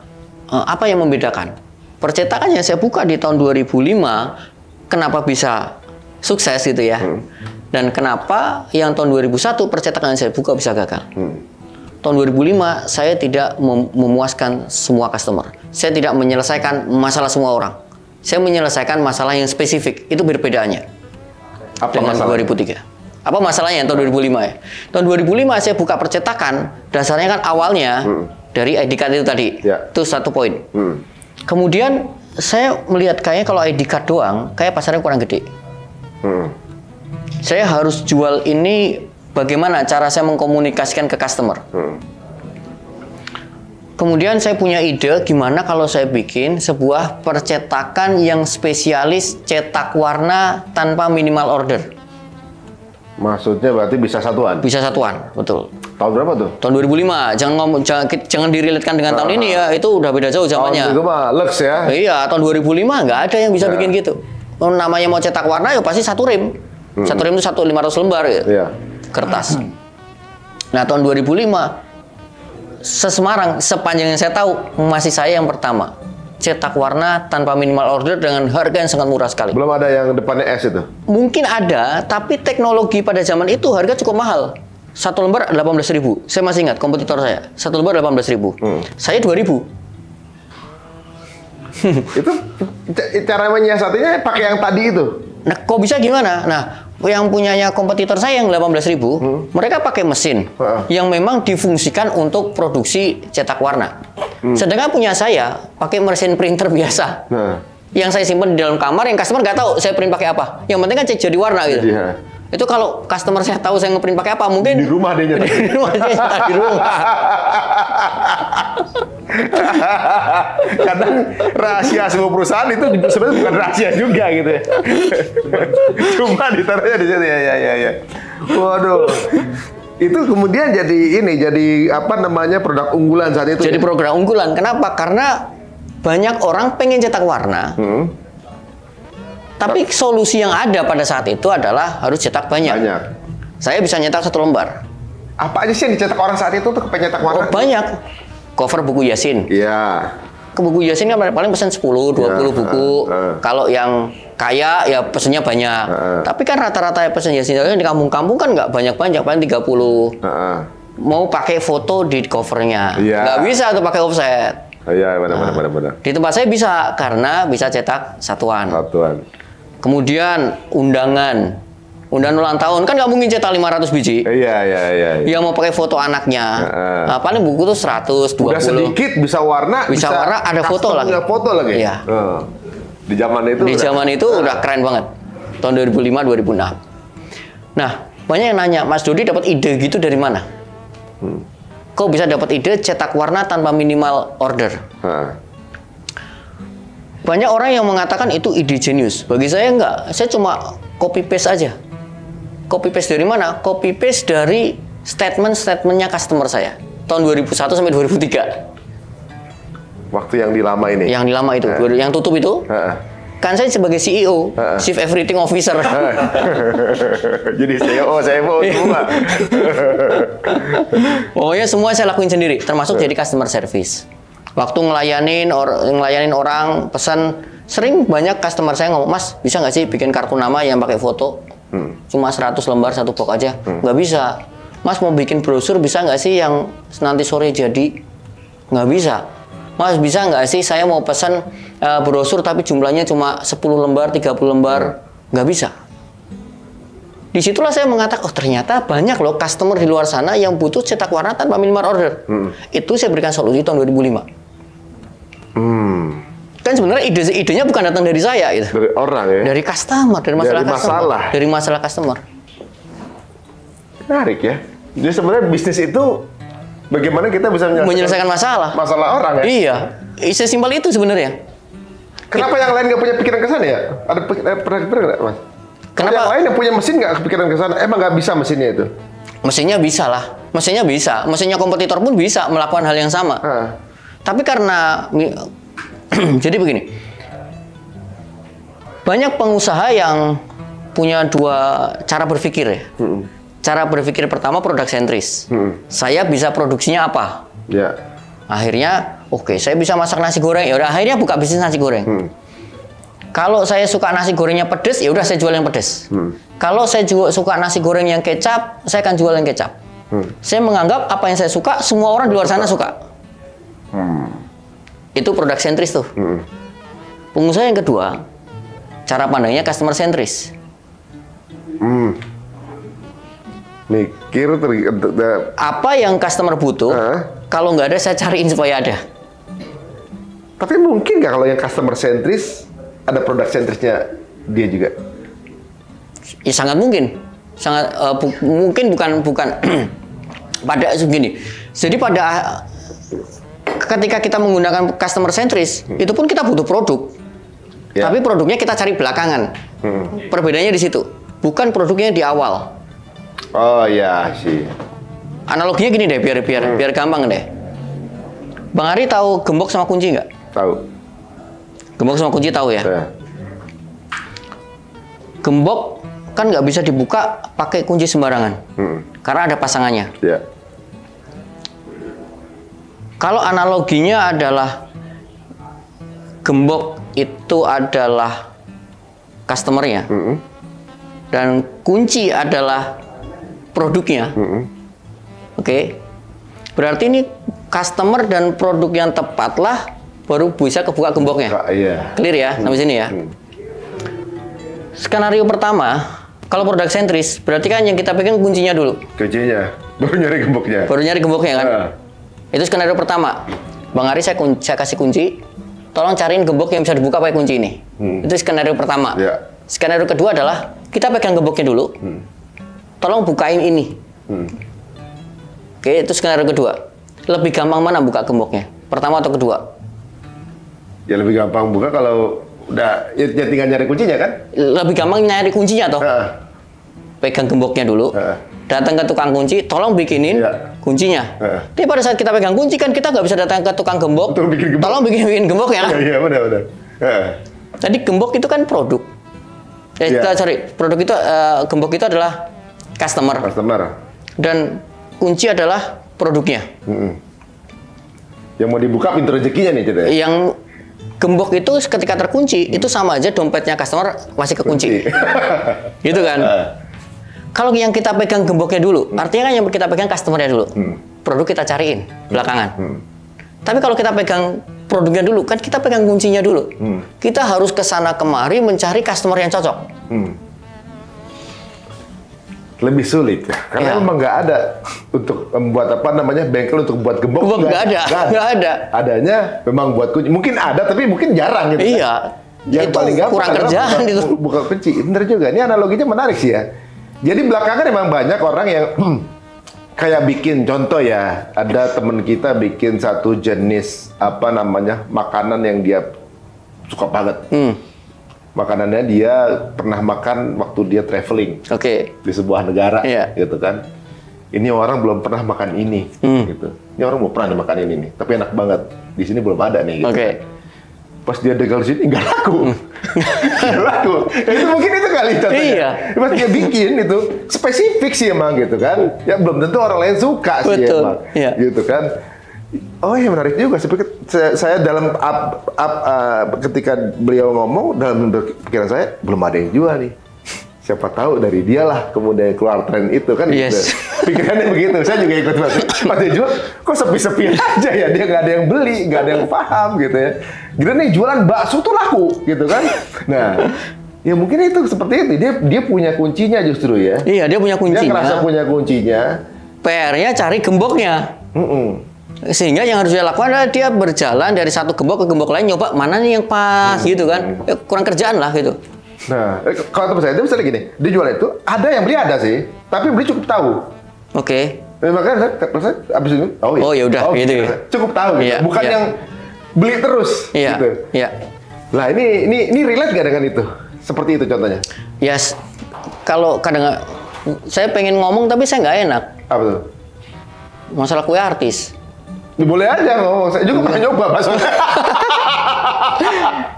apa yang membedakan? Percetakan yang saya buka di tahun 2005 kenapa bisa sukses gitu ya? Dan kenapa yang tahun 2001 percetakan yang saya buka bisa gagal? Tahun 2005 saya tidak memuaskan semua customer. Saya tidak menyelesaikan masalah semua orang. Saya menyelesaikan masalah yang spesifik. Itu perbedaannya. Apa dengan masalahnya? 2003. Apa masalahnya yang tahun 2005 ya? Tahun 2005 saya buka percetakan, dasarnya kan awalnya dari ID card itu tadi. Ya. Itu satu poin. Kemudian saya melihat kayaknya kalau ID card doang, kayak pasarnya kurang gede. Saya harus jual ini, bagaimana cara saya mengkomunikasikan ke customer. Kemudian saya punya ide, gimana kalau saya bikin sebuah percetakan yang spesialis cetak warna tanpa minimal order. Maksudnya berarti bisa satuan? Bisa satuan, betul. Tahun berapa tuh? Tahun 2005. Jangan diriletkan dengan tahun ini ya. Itu udah beda jauh zamannya. Tahun itu mah Lux ya? Iya, tahun 2005 nggak ada yang bisa bikin gitu. Namanya mau cetak warna ya pasti satu rim. Satu rim itu 500 lembar gitu. Kertas. Nah, tahun 2005 Semarang, sepanjang yang saya tahu, masih saya yang pertama. Cetak warna tanpa minimal order dengan harga yang sangat murah sekali. Belum ada yang depannya S itu? Mungkin ada, tapi teknologi pada zaman itu harga cukup mahal. Satu lembar 18.000. Saya masih ingat kompetitor saya. Satu lembar 18.000. Saya 2.000. Itu cara menyiasatinya pakai yang tadi itu? Nah, kok bisa gimana? Nah, yang punyanya kompetitor saya yang 18.000, mereka pakai mesin yang memang difungsikan untuk produksi cetak warna. Sedangkan punya saya pakai mesin printer biasa. Yang saya simpan di dalam kamar, yang customer nggak tahu saya print pakai apa. Yang penting kan cek jadi warna gitu. Itu kalau customer saya tahu saya ngeprint pakai apa, mungkin di rumah dia nyetak. Di rumah dia nyetak di rumah. Kadang rahasia sebuah perusahaan itu sebenarnya bukan rahasia juga gitu ya. Cuma ditaruhnya di situ ya. Waduh. Itu kemudian jadi apa namanya produk unggulan saat itu. Jadi program unggulan. Kenapa? Karena banyak orang pengen cetak warna. Tapi solusi yang ada pada saat itu adalah harus cetak banyak. Saya bisa nyetak 1 lembar. Apa aja sih yang dicetak orang saat itu tuh pencetak warna? Banyak. Cover buku Yasin. Iya. Ke buku Yasin kan paling pesan 10, 20 buku. Kalau yang kaya ya pesennya banyak. Tapi kan rata-rata pesan Yasin di kampung-kampung kan nggak banyak-banyak, paling 30. Mau pakai foto di covernya. Nggak bisa tuh pakai offset. Iya, benar. Di tempat saya bisa karena bisa cetak satuan. Kemudian undangan ulang tahun kan nggak mungkin cetak 500 biji. Iya. Yang mau pakai foto anaknya, paling buku tuh 120. Udah sedikit bisa warna, ada foto lagi. Ada foto lagi. Iya. Di zaman itu. Di zaman itu udah keren banget. Tahun 2005, 2006. Nah, banyak yang nanya, Mas Dodi dapat ide gitu dari mana? Kok bisa dapat ide cetak warna tanpa minimal order? Banyak orang yang mengatakan itu ide jenius. Bagi saya enggak. Saya cuma copy paste aja. Copy paste dari mana? Copy paste dari statement-statementnya customer saya. Tahun 2001 sampai 2003. Waktu yang dilama ini. Yang dilama itu, yang tutup itu. Kan saya sebagai CEO, Chief Everything Officer. Jadi CEO semua. Pokoknya semua saya lakuin sendiri, termasuk jadi customer service. Waktu ngelayanin orang pesan, sering banyak customer saya ngomong, Mas, bisa nggak sih bikin kartu nama yang pakai foto? Cuma 100 lembar 1 box aja. Nggak bisa. Mas mau bikin brosur bisa nggak sih yang nanti sore jadi? Nggak bisa. Mas bisa nggak sih saya mau pesan brosur tapi jumlahnya cuma 10 lembar, 30 lembar? Nggak bisa. Disitulah saya mengatakan, oh ternyata banyak loh customer di luar sana yang butuh cetak warna tanpa minimal order. Itu saya berikan solusi tahun 2005. Kan sebenarnya idenya bukan datang dari saya gitu. Dari orang ya? Dari customer, dari masalah customer. Menarik ya. Jadi sebenarnya bisnis itu bagaimana kita bisa menyelesaikan masalah orang ya? Iya. Sesimpel itu sebenarnya. Kenapa yang lain nggak punya pikiran ke sana ya? Ada pernah nggak, Mas? Kenapa? Yang lain yang punya mesin nggak kepikiran ke sana? Emang nggak bisa mesinnya itu? Mesinnya bisa lah. Mesinnya bisa. Mesinnya kompetitor pun bisa melakukan hal yang sama. Tapi karena jadi begini. Banyak pengusaha yang punya dua cara berpikir ya. Cara berpikir pertama produk sentris. Saya bisa produksinya apa? Ya. Akhirnya, oke, saya bisa masak nasi goreng. Ya udah, akhirnya buka bisnis nasi goreng. Kalau saya suka nasi gorengnya pedes, ya udah saya jual yang pedes. Kalau saya juga suka nasi goreng yang kecap, saya akan jual yang kecap. Saya menganggap apa yang saya suka, semua orang di luar sana suka. Itu produk sentris tuh. Pengusaha yang kedua, cara pandangnya customer sentris. Mikir apa yang customer butuh, kalau nggak ada saya cariin supaya ada. Tapi mungkin nggak kalau yang customer sentris ada produk sentrisnya dia juga? Ya sangat mungkin, sangat mungkin bukan pada begini. Jadi ketika kita menggunakan customer sentris, itu pun kita butuh produk. Tapi produknya kita cari belakangan. Perbedaannya di situ. Bukan produknya di awal. Oh ya sih. Analoginya gini deh, biar gampang deh. Bang Ari tahu gembok sama kunci nggak? Tahu. Gembok sama kunci tahu ya? Gembok kan nggak bisa dibuka pakai kunci sembarangan. Karena ada pasangannya. Kalau analoginya adalah gembok itu adalah customer-nya. Dan kunci adalah produknya. Oke. Berarti ini customer dan produk yang tepat lah baru bisa kebuka gemboknya. Clear ya sampai sini ya. Skenario pertama, kalau produk sentris, berarti kan yang kita pegang kuncinya dulu. Kuncinya, baru nyari gemboknya. Baru nyari gemboknya kan. Itu skenario pertama. Bang Ari saya kasih kunci, tolong cariin gembok yang bisa dibuka pakai kunci ini. Itu skenario pertama. Skenario kedua adalah kita pegang gemboknya dulu, tolong bukain ini. Oke, itu skenario kedua. Lebih gampang mana buka gemboknya? Pertama atau kedua? Ya lebih gampang buka kalau udah ya tinggal nyari kuncinya kan? Lebih gampang nyari kuncinya toh. Pegang gemboknya dulu, datang ke tukang kunci, tolong bikinin kuncinya. Tapi pada saat kita pegang kunci kan kita nggak bisa datang ke tukang gembok, tolong bikin gemboknya. Iya benar. Tadi gembok itu kan produk. Kita cari produk itu, gembok itu adalah customer. Dan kunci adalah produknya. Yang mau dibuka pintu rezekinya nih, Cita. Yang gembok itu ketika terkunci, itu sama aja dompetnya customer masih kekunci. Gitu kan? Kalau yang kita pegang gemboknya dulu, artinya kan yang kita pegang customernya dulu. Produk kita cariin belakangan. Tapi kalau kita pegang produknya dulu, kan kita pegang kuncinya dulu. Kita harus ke sana kemari mencari customer yang cocok. Lebih sulit ya, karena memang nggak ada untuk membuat bengkel untuk buat gembok. Nggak ada. Adanya memang buat kunci. Mungkin ada, tapi mungkin jarang gitu. Iya. Yang itu paling gampang kurang kerjaan itu. Buka kunci. Bener juga. Ini analoginya menarik sih ya. Jadi belakangan memang banyak orang yang kayak bikin contoh ya. Ada teman kita bikin satu jenis makanan yang dia suka banget. Makanannya dia pernah makan waktu dia traveling di sebuah negara, gitu kan. Ini orang belum pernah makan ini, gitu. Ini orang belum pernah makan ini nih, tapi enak banget. Di sini belum ada nih, gitu. Pas dia dagang di sini nggak laku, nggak laku. Itu mungkin itu kali contohnya. Pas dia bikin itu spesifik sih emang, gitu kan. Ya belum tentu orang lain suka sih emang, gitu kan. Oh iya menarik juga. Saya dalam ketika beliau ngomong, dalam pikiran saya belum ada yang jual nih. Siapa tahu dari dia lah kemudian keluar tren itu kan. Gitu. Pikirannya begitu. Saya juga ikut pas dia jual, kok sepi-sepi aja ya. Dia nggak ada yang beli, nggak ada yang paham gitu ya. Gitu nih jualan bakso tuh laku gitu kan. Nah, ya mungkin itu seperti itu. Dia punya kuncinya justru ya. Iya, dia punya kuncinya. Dia ngerasa punya kuncinya. PR-nya cari gemboknya. Sehingga yang harus dia lakukan adalah dia berjalan dari satu gembok ke gembok lain, nyoba mana nih yang pas gitu kan. Kurang kerjaan lah gitu. Nah, kalau teman saya itu misalnya gini, dia jual itu, ada yang beli ada sih, tapi beli cukup tahu. Makanya saya abis itu, ya udah gitu. Cukup tahu gitu. Bukan yang beli terus gitu. Lah ini relate gak dengan itu? Seperti itu contohnya? Yes, kalau kadang saya pengen ngomong tapi saya nggak enak. Apa tuh? Masalah kue artis. Ya, boleh aja ngomong. Saya juga pernah nyoba maksudnya.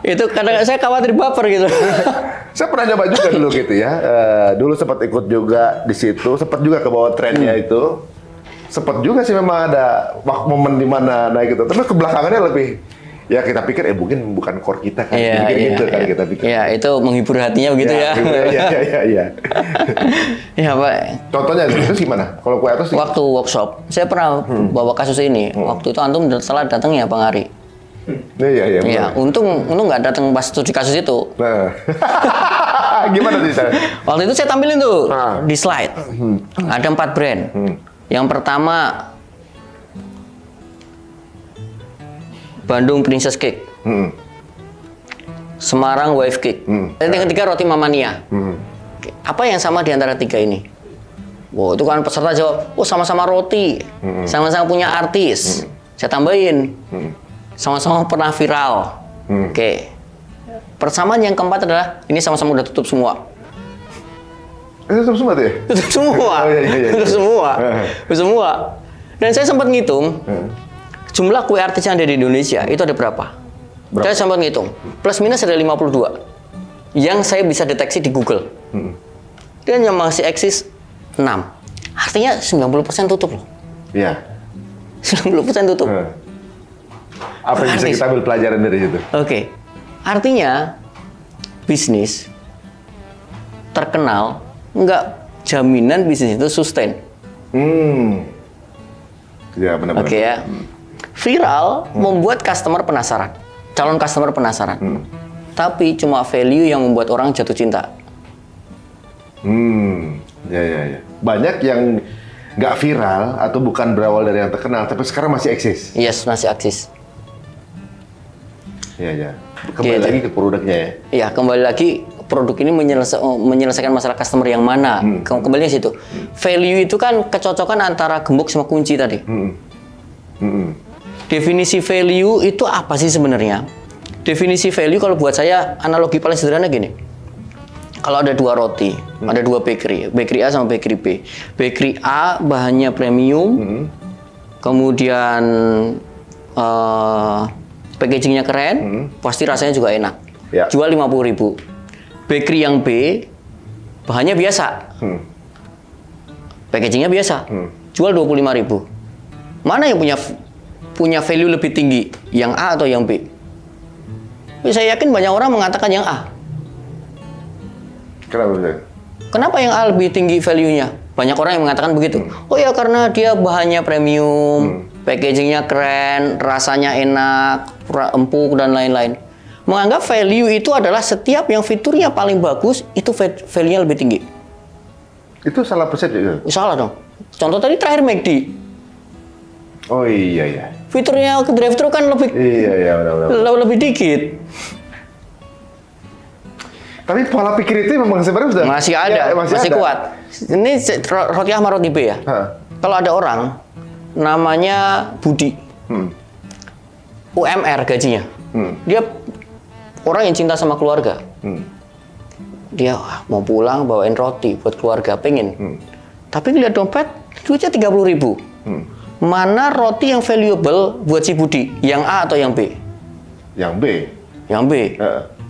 Itu kadang saya khawatir baper gitu. Saya pernah nyoba juga dulu gitu ya. Dulu sempat ikut juga di situ, sempat juga ke bawah trennya itu. Sempat juga sih memang ada momen di mana naik gitu. Tapi kebelakangannya lebih ya kita pikir mungkin bukan core kita kan. Gitu kan kita pikir. Iya, itu menghibur hatinya begitu ya. Iya. Ya, Pak. Contohnya itu gimana? Kalau kue atas waktu workshop, saya pernah bawa kasus ini. Waktu itu antum telah datang ya, Bang Ari. Iya. Iya, untung nggak datang pas di kasus itu. Nah. Gimana sih saya? Waktu itu saya tampilin tuh di slide. Ada 4 brand. Yang pertama Bandung Princess Cake, Semarang Wife Cake, dan yang ketiga Roti Mamania. Apa yang sama di antara 3 ini? Wow, itu kan peserta jawab, oh sama-sama roti, sama-sama punya artis. Saya tambahin, sama-sama pernah viral. Oke. Persamaan yang keempat adalah ini sama-sama udah tutup semua. Tutup semua tuh ya? Tutup semua. Tutup semua. Tutup semua. Dan saya sempat ngitung jumlah kue artis yang ada di Indonesia itu ada berapa? Saya sempat ngitung. Plus minus ada 52. Yang saya bisa deteksi di Google. Dan yang masih eksis 6. Artinya 90% tutup loh. Iya. 90% tutup. Apa yang bisa kita ambil pelajaran dari situ? Oke. Artinya bisnis terkenal nggak jaminan bisnis itu sustain. Ya benar-benar. Oke ya. Viral membuat customer penasaran, calon customer penasaran. Tapi cuma value yang membuat orang jatuh cinta. Ya. Banyak yang nggak viral atau bukan berawal dari yang terkenal, tapi sekarang masih eksis. Yes, masih eksis. Ya. Kembali lagi ke produknya ya. Iya, kembali lagi produk ini menyelesaikan masalah customer yang mana. Kembali ke situ. Value itu kan kecocokan antara gembok sama kunci tadi. Definisi value itu apa sih sebenarnya? Definisi value kalau buat saya analogi paling sederhana gini. Kalau ada 2 roti, ada 2 bakery A sama bakery B. Bakery A bahannya premium, kemudian packagingnya keren, pasti rasanya juga enak. Ya. Jual 50.000. Bakery yang B bahannya biasa, packagingnya biasa, jual 25.000. Mana yang punya value lebih tinggi, yang A atau yang B? Saya yakin banyak orang mengatakan yang A. Kenapa yang A lebih tinggi value-nya? Banyak orang yang mengatakan begitu. Oh ya karena dia bahannya premium, packagingnya keren, rasanya enak, empuk dan lain-lain. Menganggap value itu adalah setiap yang fiturnya paling bagus itu value-nya lebih tinggi. Itu salah persepsi juga? Salah dong. Contoh tadi terakhir McD. Oh iya. Fiturnya ke drive-thru kan lebih benar. lebih dikit. Tapi pola pikir itu memang sebenarnya sudah masih ada, masih kuat. Ini roti A sama roti B ya. Kalau ada orang namanya Budi, UMR gajinya, dia orang yang cinta sama keluarga. Dia mau pulang bawain roti buat keluarga, pengen. Tapi lihat dompet, duitnya 30.000. Mana roti yang valuable buat si Budi? Yang A atau yang B? Yang B. Yang B.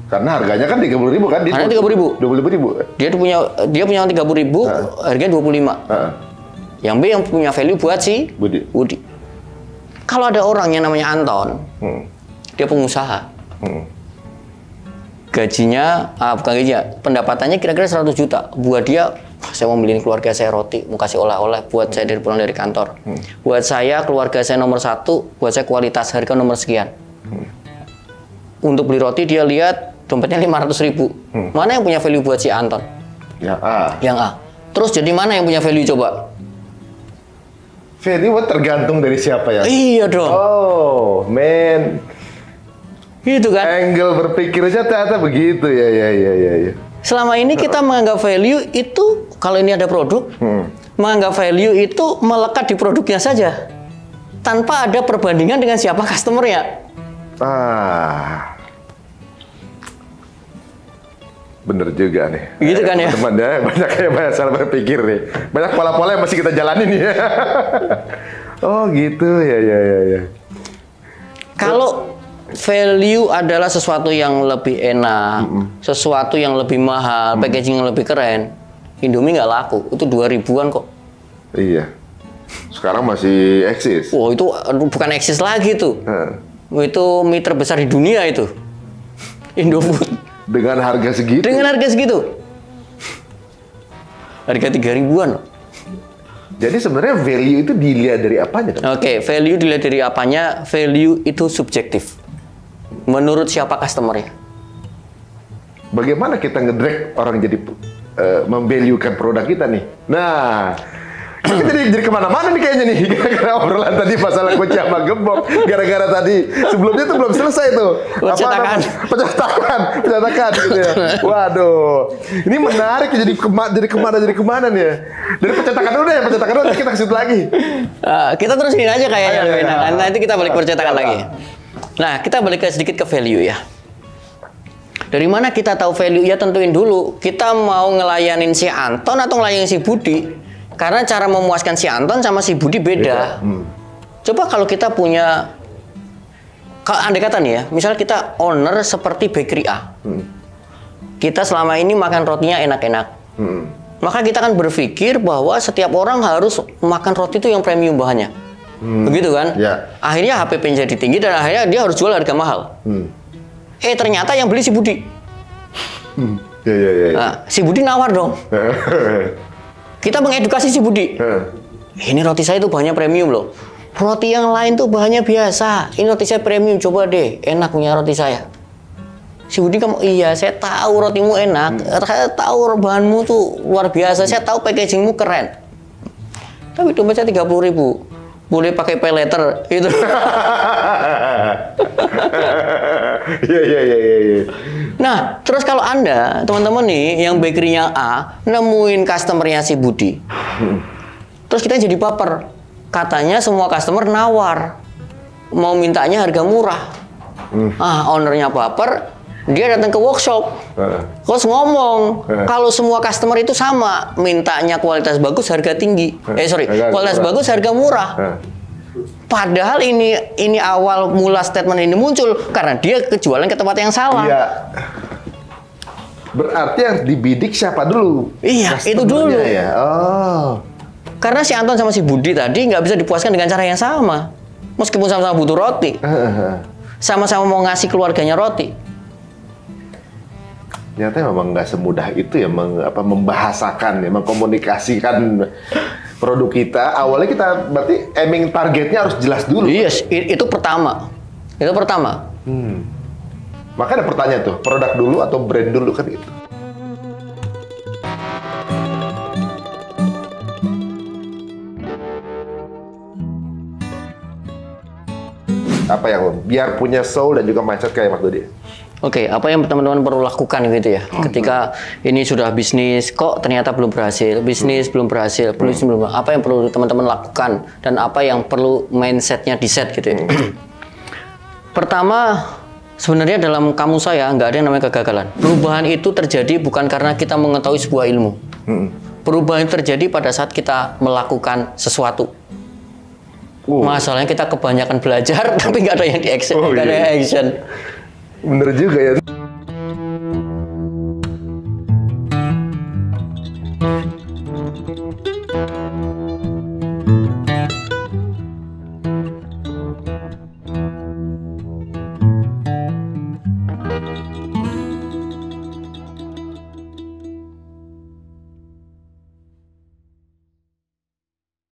Karena harganya kan 30.000 kan? Harganya 30.000. 25.000. Dia punya 30.000, harganya 25. Yang B yang punya value buat si Budi. Kalau ada orang yang namanya Anton, dia pengusaha. Gajinya, bukan gajinya, pendapatannya kira-kira 100 juta. Buat dia, saya mau beliin keluarga saya roti, mau kasih oleh-oleh buat saya dari pulang dari kantor. Buat saya, keluarga saya nomor 1, buat saya kualitas harga nomor sekian. Untuk beli roti dia lihat dompetnya 500.000. Mana yang punya value buat si Anton? Yang A. Yang A. Terus jadi mana yang punya value coba? Value tergantung dari siapa ya? Iya dong. Oh, man. Gitu kan? Angle berpikirnya ternyata begitu ya. Selama ini kita menganggap value itu kalau ini ada produk, menganggap value itu melekat di produknya saja, tanpa ada perbandingan dengan siapa customernya. Bener juga nih. Gitu kan ya? Teman-teman ya, banyak salah berpikir nih. Banyak pola-pola yang masih kita jalanin nih ya. Oh gitu, ya. Kalau value adalah sesuatu yang lebih enak, sesuatu yang lebih mahal, packaging yang lebih keren, Indomie nggak laku. Itu 2000-an kok. Iya. Sekarang masih eksis. Wow, itu bukan eksis lagi tuh. Itu mie terbesar di dunia itu. Indofood. Dengan harga segitu? Dengan harga segitu. Harga 3.000-an loh. Jadi sebenarnya value itu dilihat dari apanya? Oke, value dilihat dari apanya. Value itu subjektif. Menurut siapa customer-nya. Bagaimana kita ngedrag orang jadi memvaluekan produk kita nih? Nah, kita jadi kemana-mana nih kayaknya nih. Gara-gara obrolan tadi masalah kunci sama gembok. Gara-gara tadi sebelumnya tuh belum selesai tuh. Pencetakan gitu ya. Waduh, ini menarik jadi kemana nih ya? Dari pencetakan dulu deh, kita ke situ lagi. Kita terusin aja kayaknya. Nanti kita balik percetakan lagi. Nah, kita balik sedikit ke value ya. Dari mana kita tahu value? Ya tentuin dulu. Kita mau ngelayanin si Anton atau ngelayanin si Budi? Karena cara memuaskan si Anton sama si Budi beda. Coba kalau kita punya, andai kata nih ya, misalnya kita owner seperti bakery A. Kita selama ini makan rotinya enak-enak. Maka kita kan berpikir bahwa setiap orang harus makan roti itu yang premium bahannya. Begitu kan? Ya. Akhirnya HPP jadi tinggi dan akhirnya dia harus jual harga mahal. Ternyata yang beli si Budi. Ya. Nah, si Budi nawar dong. Kita mengedukasi si Budi. Ini roti saya itu bahannya premium loh. Roti yang lain tuh bahannya biasa. Ini roti saya premium, coba deh. Enak punya roti saya. Si Budi kamu, iya saya tahu rotimu enak. Saya tahu bahanmu tuh luar biasa. Saya tahu packagingmu keren. Tapi dompet saya 30.000. Boleh pakai pay letter gitu. Iya. Nah, terus kalau Anda, teman-teman nih, yang bakery-nya A, nemuin customer-nya si Budi. Terus kita jadi baper. Katanya semua customer nawar. Mau mintanya harga murah. Ownernya baper, dia datang ke workshop. Terus ngomong, kalau semua customer itu sama, mintanya kualitas bagus, harga tinggi. Kualitas bagus, harga murah. Padahal ini awal mula statement ini muncul karena dia kejualan ke tempat yang salah. Iya. Berarti yang dibidik siapa dulu? Iya, itu dulu. Ya? Oh. Karena si Anton sama si Budi tadi nggak bisa dipuaskan dengan cara yang sama. Meskipun sama-sama butuh roti. Sama-sama mau ngasih keluarganya roti. Ternyata memang nggak semudah itu ya membahasakan, ya, mengkomunikasikan produk kita. Awalnya kita berarti aiming targetnya harus jelas dulu. Yes, itu pertama. Maka ada pertanyaan tuh, produk dulu atau brand dulu kan itu. Apa yang biar punya soul dan juga mindset kayak Mas Dodi? Oke, apa yang teman-teman perlu lakukan gitu ya? Ketika ini sudah bisnis, kok ternyata belum berhasil, apa yang perlu teman-teman lakukan dan apa yang perlu mindsetnya di set gitu ya? Pertama, sebenarnya dalam kamus saya nggak ada yang namanya kegagalan. Perubahan itu terjadi bukan karena kita mengetahui sebuah ilmu. Perubahan itu terjadi pada saat kita melakukan sesuatu. Masalahnya kita kebanyakan belajar tapi nggak ada yang di action, nggak ada yang action. Bener juga ya.